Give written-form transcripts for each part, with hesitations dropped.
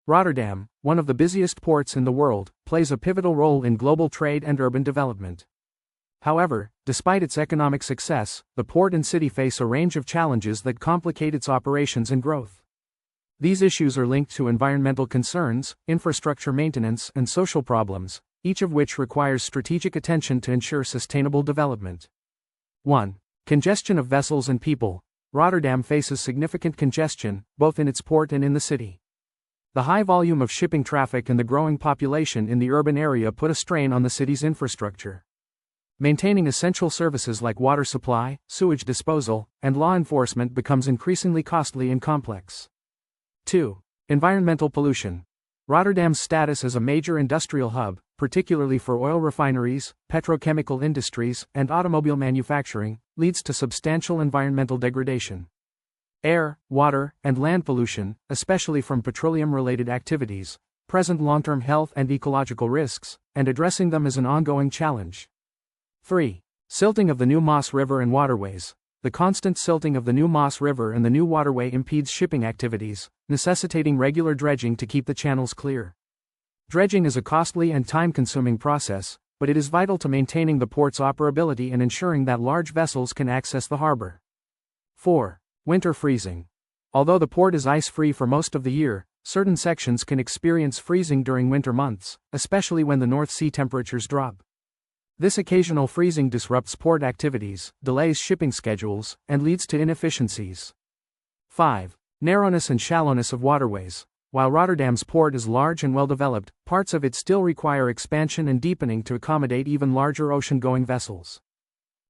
Rotterdam, one of the busiest ports in the world, plays a pivotal role in global trade and urban development. However, despite its economic success, the port and city face a range of challenges that complicate its operations and growth. These issues are linked to environmental concerns, infrastructure maintenance, and social problems, each of which requires strategic attention to ensure sustainable development. 1. Congestion of vessels and people. Rotterdam faces significant congestion, both in its port and in the city. The high volume of shipping traffic and the growing population in the urban area put a strain on the city's infrastructure. Maintaining essential services like water supply, sewage disposal, and law enforcement becomes increasingly costly and complex. 2. Environmental pollution. Rotterdam's status as a major industrial hub, particularly for oil refineries, petrochemical industries, and automobile manufacturing, leads to substantial environmental degradation. Air, water, and land pollution, especially from petroleum-related activities, present long-term health and ecological risks, and addressing them is an ongoing challenge. 3. Silting of the New Maas River and waterways. The constant silting of the New Maas River and the new waterway impedes shipping activities, necessitating regular dredging to keep the channels clear. Dredging is a costly and time-consuming process, but it is vital to maintaining the port's operability and ensuring that large vessels can access the harbor. 4. Winter freezing. Although the port is ice-free for most of the year, certain sections can experience freezing during winter months, especially when the North Sea temperatures drop. This occasional freezing disrupts port activities, delays shipping schedules, and leads to inefficiencies. 5. Narrowness and shallowness of waterways. While Rotterdam's port is large and well-developed, parts of it still require expansion and deepening to accommodate even larger ocean-going vessels.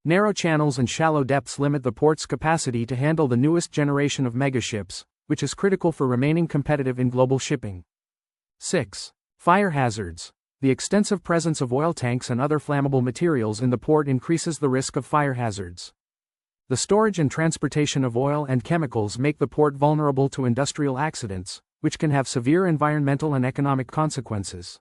Narrow channels and shallow depths limit the port's capacity to handle the newest generation of megaships, which is critical for remaining competitive in global shipping. 6. Fire hazards. The extensive presence of oil tanks and other flammable materials in the port increases the risk of fire hazards. The storage and transportation of oil and chemicals make the port vulnerable to industrial accidents, which can have severe environmental and economic consequences.